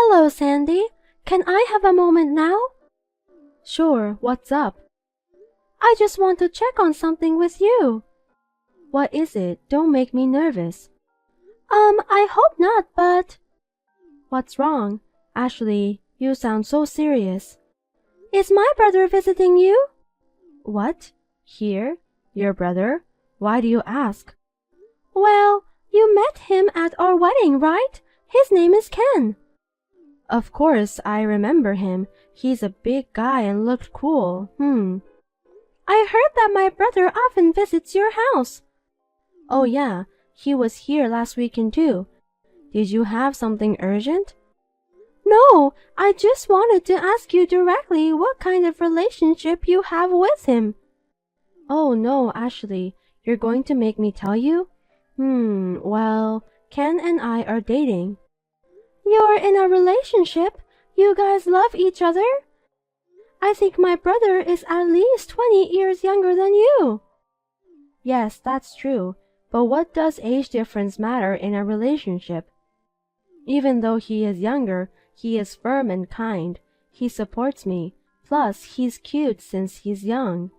Hello, Sandy. Can I have a moment now? Sure, what's up? I just want to check on something with you. What is it? Don't make me nervous. I hope not, but… What's wrong? Ashley, you sound so serious. Is my brother visiting you? What? Here? Your brother? Why do you ask? Well, you met him at our wedding, right? His name is Ken. Of course, I remember him. He's a big guy and looked cool. I heard that my brother often visits your house. Oh yeah, he was here last weekend too. Did you have something urgent? No, I just wanted to ask you directly what kind of relationship you have with him. Oh no, Ashley, you're going to make me tell you? Well, Ken and I are dating. You're in a relationship? You guys love each other? I think my brother is at least 20 years younger than you. Yes, that's true, but what does age difference matter in a relationship? Even though he is younger, he is firm and kind. He supports me. Plus, he's cute since he's young.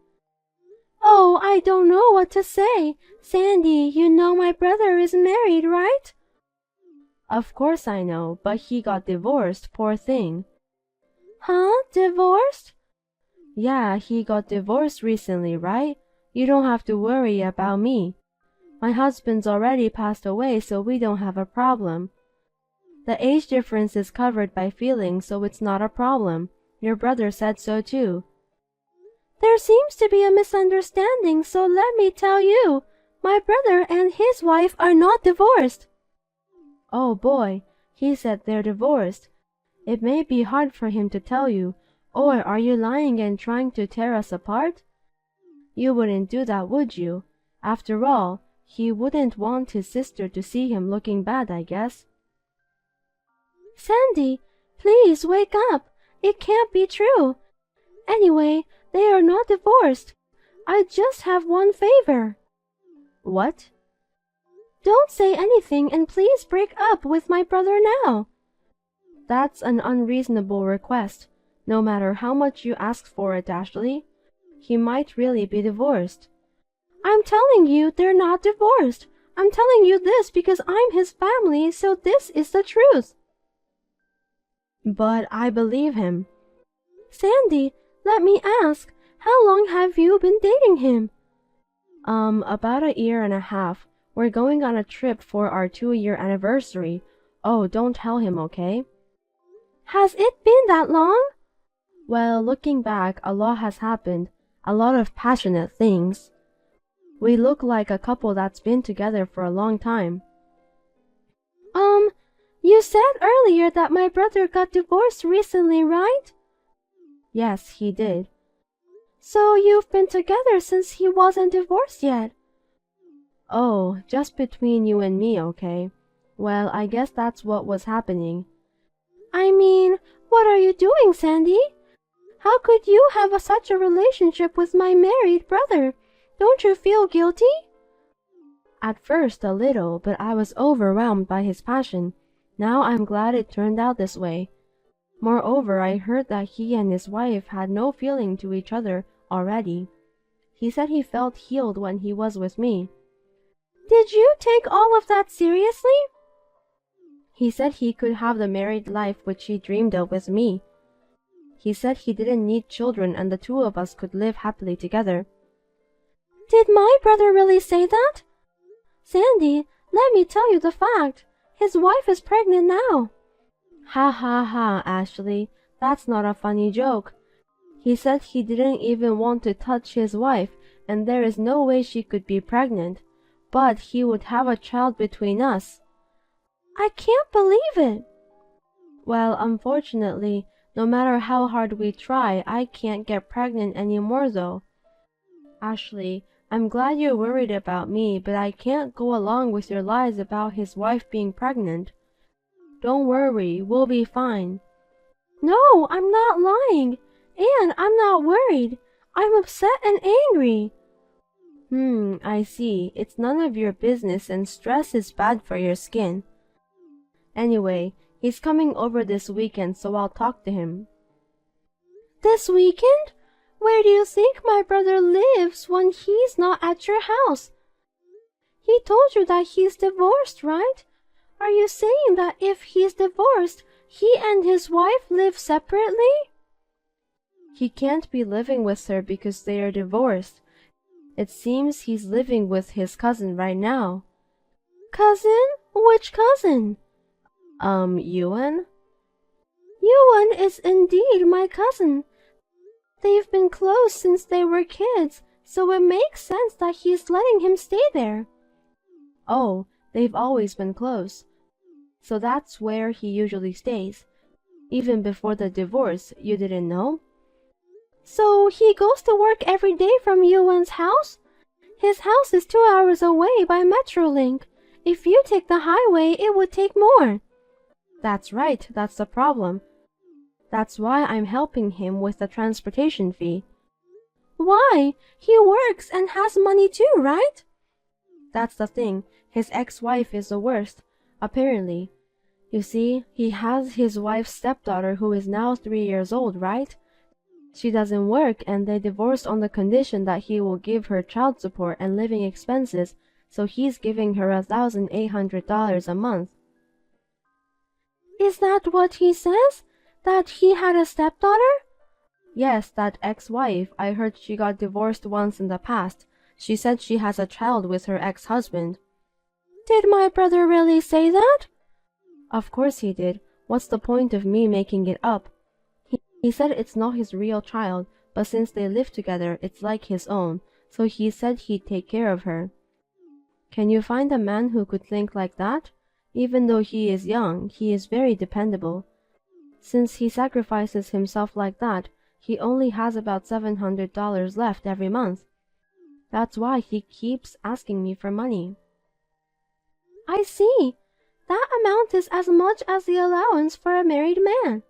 Oh, I don't know what to say. Sandy, you know my brother is married, right? Of course I know, but he got divorced, poor thing. Huh? Divorced? Yeah, he got divorced recently, right? You don't have to worry about me. My husband's already passed away, so we don't have a problem. The age difference is covered by feelings, so it's not a problem. Your brother said so too. There seems to be a misunderstanding, so let me tell you. My brother and his wife are not divorced. Oh boy, he said they're divorced. It may be hard for him to tell you, or are you lying and trying to tear us apart? You wouldn't do that, would you? After all, he wouldn't want his sister to see him looking bad, I guess. Sandy, please wake up. It can't be true. Anyway, they are not divorced. I just have one favor. What? Don't say anything and please break up with my brother now. That's an unreasonable request, no matter how much you ask for it, Ashley. He might really be divorced. I'm telling you they're not divorced. I'm telling you this because I'm his family, so this is the truth. But I believe him. Sandy, let me ask, how long have you been dating him? About a year and a half. We're going on a trip for our 2-year anniversary. Oh, don't tell him, okay? Has it been that long? Well, looking back, a lot has happened. A lot of passionate things. We look like a couple that's been together for a long time. You said earlier that my brother got divorced recently, right? Yes, he did. So you've been together since he wasn't divorced yet? Oh, just between you and me, okay? Well, I guess that's what was happening. I mean, what are you doing, Sandy? How could you have such a relationship with my married brother? Don't you feel guilty? At first, a little, but I was overwhelmed by his passion. Now I'm glad it turned out this way. Moreover, I heard that he and his wife had no feeling to each other already. He said he felt healed when he was with me. Did you take all of that seriously? He said he could have the married life which he dreamed of with me. He said he didn't need children and the two of us could live happily together. Did my brother really say that? Sandy, let me tell you the fact. His wife is pregnant now. Ha ha ha, Ashley. That's not a funny joke. He said he didn't even want to touch his wife, and there is no way she could be pregnant. But he would have a child between us. I can't believe it. Well, unfortunately, no matter how hard we try, I can't get pregnant anymore though. Ashley, I'm glad you're worried about me, but I can't go along with your lies about his wife being pregnant. Don't worry, we'll be fine. No, I'm not lying. And I'm not worried. I'm upset and angry. I see. It's none of your business and stress is bad for your skin. Anyway, He's coming over this weekend, so I'll talk to him. This weekend? Where do you think my brother lives when he's not at your house? He told you that he's divorced, right? Are you saying that if he's divorced, he and his wife live separately? He can't be living with her because they are divorced. It seems he's living with his cousin right now. Cousin? Which cousin? Yuan? Yuan is indeed my cousin. They've been close since they were kids, so it makes sense that he's letting him stay there. Oh, they've always been close. So that's where he usually stays. Even before the divorce, you didn't know? So he goes to work every day from Yuan's house? His house is 2 hours away by Metrolink. If you take the highway, it would take more. That's right, that's the problem. That's why I'm helping him with the transportation fee. Why? He works and has money too, right? That's the thing. His ex-wife is the worst, apparently. You see, he has his wife's stepdaughter who is now 3 years old, right? She doesn't work and they divorced on the condition that he will give her child support and living expenses, so he's giving her $1,800 a month. Is that what he says? That he had a stepdaughter? Yes, that ex-wife. I heard she got divorced once in the past. She said she has a child with her ex-husband. Did my brother really say that? Of course he did. What's the point of me making it up? He said it's not his real child, but since they live together, it's like his own, so he said he'd take care of her. Can you find a man who could think like that? Even though he is young, he is very dependable. Since he sacrifices himself like that, he only has about $700 left every month. That's why he keeps asking me for money. I see. That amount is as much as the allowance for a married man.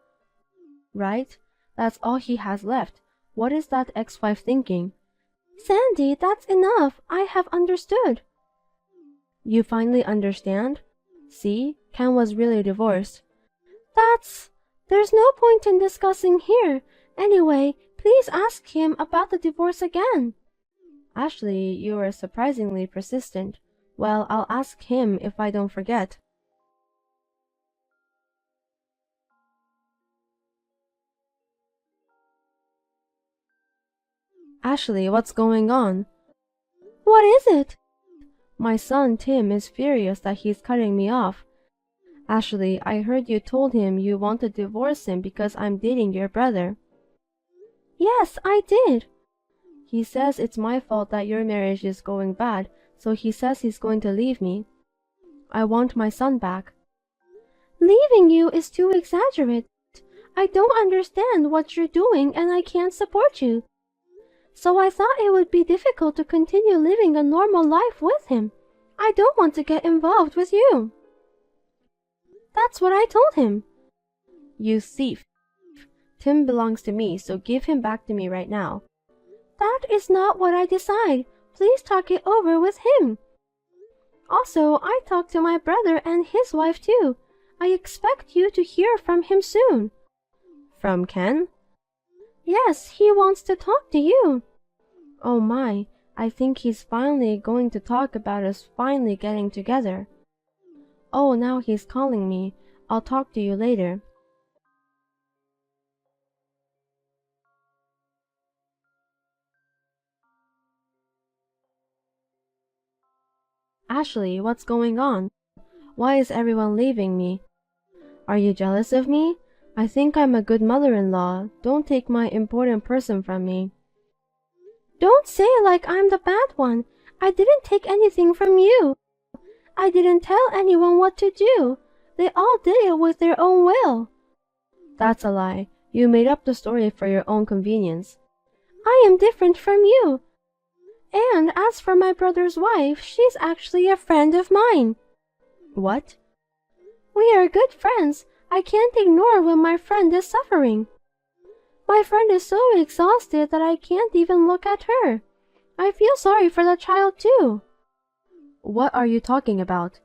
Right? That's all he has left. What is that ex-wife thinking? Sandy, that's enough. I have understood. You finally understand? See, Ken was really divorced. There's no point in discussing here. Anyway, please ask him about the divorce again. Ashley, you are surprisingly persistent. Well, I'll ask him if I don't forget. Ashley, what's going on? What is it? My son Tim is furious that he's cutting me off. Ashley, I heard you told him you want to divorce him because I'm dating your brother. Yes, I did. He says it's my fault that your marriage is going bad, so he says he's going to leave me. I want my son back. Leaving you is too exaggerate. I don't understand what you're doing and I can't support you. So I thought it would be difficult to continue living a normal life with him. I don't want to get involved with you. That's what I told him. You thief. Tim belongs to me, so give him back to me right now. That is not what I decide. Please talk it over with him. Also, I talked to my brother and his wife too. I expect you to hear from him soon. From Ken? Yes, he wants to talk to you. Oh my, I think he's finally going to talk about us finally getting together. Oh, now he's calling me. I'll talk to you later. Ashley, what's going on? Why is everyone leaving me? Are you jealous of me? I think I'm a good mother-in-law. Don't take my important person from me. Don't say it like I'm the bad one. I didn't take anything from you. I didn't tell anyone what to do. They all did it with their own will. That's a lie. You made up the story for your own convenience. I am different from you. And as for my brother's wife, she's actually a friend of mine. What? We are good friends. I can't ignore when my friend is suffering. My friend is so exhausted that I can't even look at her. I feel sorry for the child too. What are you talking about?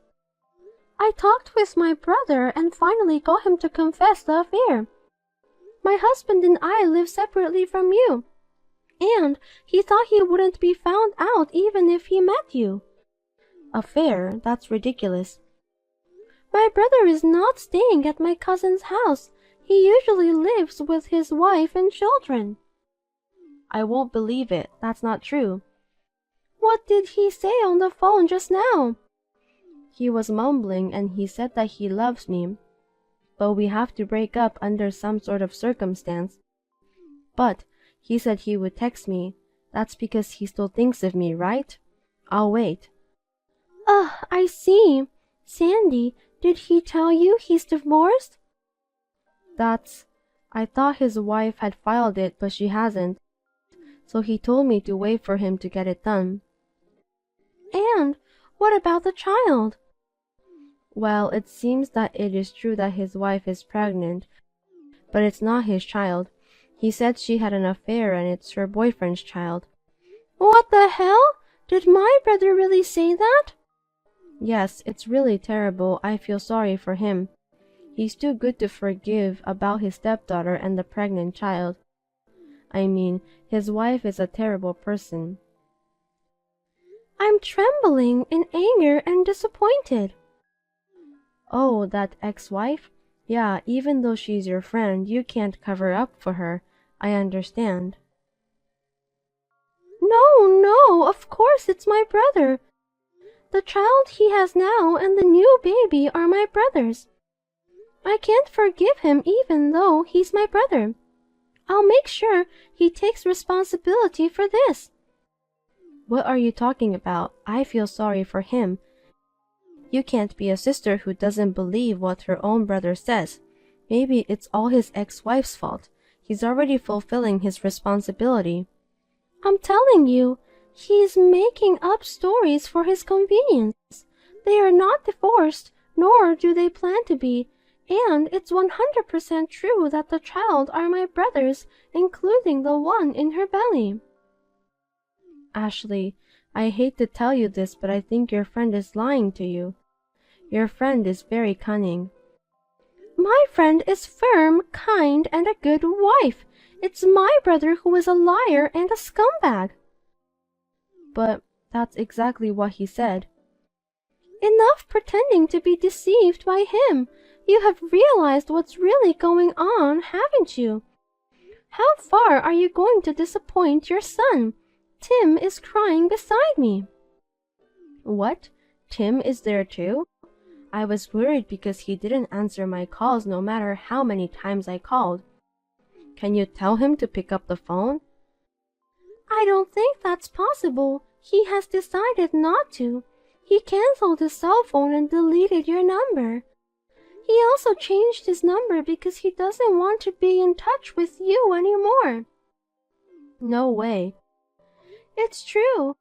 I talked with my brother and finally got him to confess the affair. My husband and I live separately from you, and he thought he wouldn't be found out even if he met you. Affair? That's ridiculous. My brother is not staying at my cousin's house. He usually lives with his wife and children. I won't believe it. That's not true. What did he say on the phone just now? He was mumbling and he said that he loves me, but we have to break up under some sort of circumstance. But he said he would text me. That's because he still thinks of me, right? I'll wait. I see. Sandy, did he tell you he's divorced? I thought his wife had filed it, but she hasn't. So he told me to wait for him to get it done. And what about the child? Well, it seems that it is true that his wife is pregnant, but it's not his child. He said she had an affair and it's her boyfriend's child. What the hell? Did my brother really say that? Yes, it's really terrible. I feel sorry for him. He's too good to forgive about his stepdaughter and the pregnant child. I mean, his wife is a terrible person. I'm trembling in anger and disappointed. Oh, that ex-wife? Yeah, even though she's your friend, you can't cover up for her. I understand. No, of course it's my brother. The child he has now and the new baby are my brother's. I can't forgive him even though he's my brother. I'll make sure he takes responsibility for this. What are you talking about? I feel sorry for him. You can't be a sister who doesn't believe what her own brother says. Maybe it's all his ex-wife's fault. He's already fulfilling his responsibility. I'm telling you, he's making up stories for his convenience. They are not divorced, nor do they plan to be, and it's 100% true that the child are my brother's, including the one in her belly. Ashley, I hate to tell you this, but I think your friend is lying to you. Your friend is very cunning. My friend is firm, kind, and a good wife. It's my brother who is a liar and a scumbag. But that's exactly what he said. Enough pretending to be deceived by him. You have realized what's really going on, haven't you? How far are you going to disappoint your son? Tim is crying beside me. What? Tim is there too? I was worried because he didn't answer my calls no matter how many times I called. Can you tell him to pick up the phone? I don't think that's possible. He has decided not to. He canceled his cell phone and deleted your number. He also changed his number because he doesn't want to be in touch with you anymore. No way. It's true.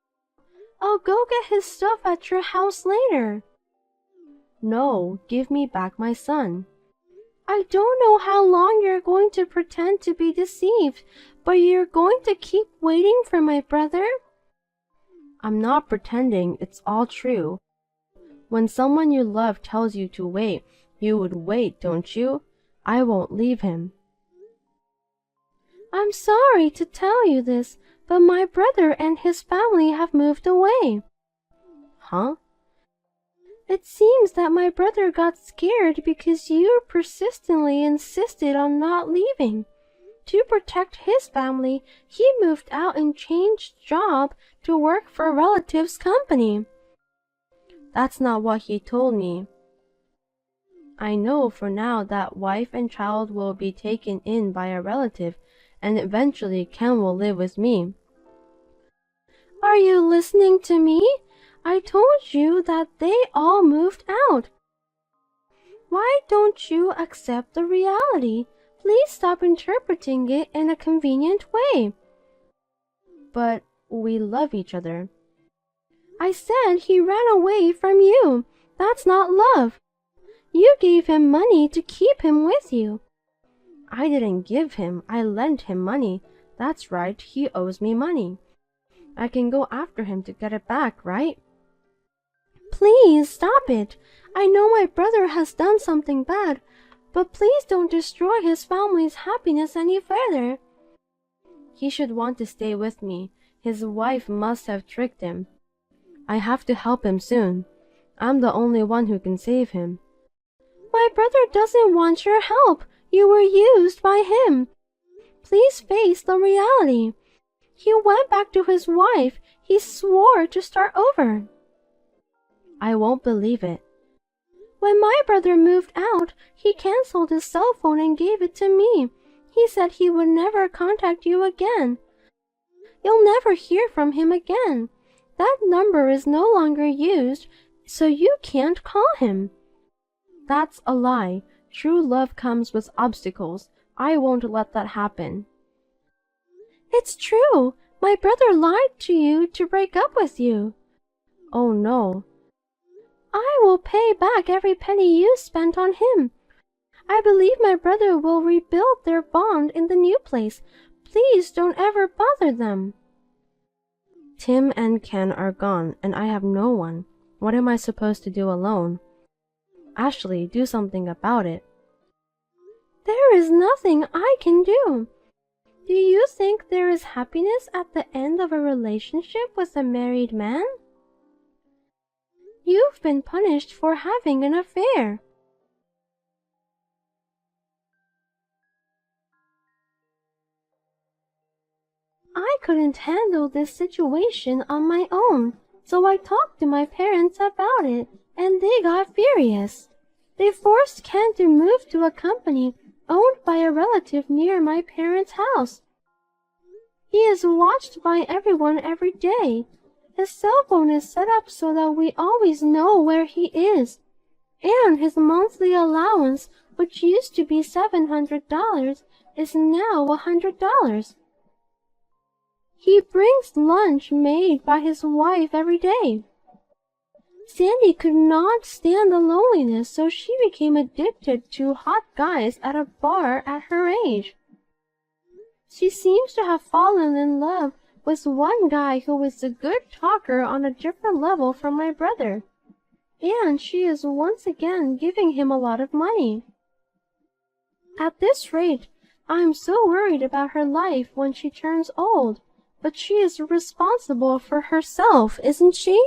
I'll go get his stuff at your house later. No, give me back my son. I don't know how long you're going to pretend to be deceived, but you're going to keep waiting for my brother? I'm not pretending, it's all true. When someone you love tells you to wait, you would wait, don't you? I won't leave him. I'm sorry to tell you this, but my brother and his family have moved away. Huh? It seems that my brother got scared because you persistently insisted on not leaving. To protect his family, he moved out and changed job to work for a relative's company. That's not what he told me. I know for now that wife and child will be taken in by a relative, and eventually Ken will live with me. Are you listening to me? I told you that they all moved out. Why don't you accept the reality? Please stop interpreting it in a convenient way. But we love each other. I said he ran away from you. That's not love. You gave him money to keep him with you. I didn't give him. I lent him money. That's right, he owes me money. I can go after him to get it back, right? Please stop it. I know my brother has done something bad, but please don't destroy his family's happiness any further. He should want to stay with me. His wife must have tricked him. I have to help him soon. I'm the only one who can save him. My brother doesn't want your help. You were used by him. Please face the reality. He went back to his wife. He swore to start over. I won't believe it. When my brother moved out, he canceled his cell phone and gave it to me. He said he would never contact you again. You'll never hear from him again. That number is no longer used, so you can't call him. That's a lie. True love comes with obstacles. I won't let that happen. It's true. My brother lied to you to break up with you. Oh no. I will pay back every penny you spent on him. I believe my brother will rebuild their bond in the new place. Please don't ever bother them. Tim and Ken are gone, and I have no one. What am I supposed to do alone? Ashley, do something about it. There is nothing I can do. Do you think there is happiness at the end of a relationship with a married man? You've been punished for having an affair. I couldn't handle this situation on my own, so I talked to my parents about it, and they got furious. They forced Ken to move to a company owned by a relative near my parents' house. He is watched by everyone every day. His cell phone is set up so that we always know where he is, and his monthly allowance, which used to be $700, is now $100. He brings lunch made by his wife every day. Sandy could not stand the loneliness, so she became addicted to hot guys at a bar at her age. She seems to have fallen in love with one guy who was a good talker on a different level from my brother, and she is once again giving him a lot of money. At this rate, I am so worried about her life when she turns old, but she is responsible for herself, isn't she?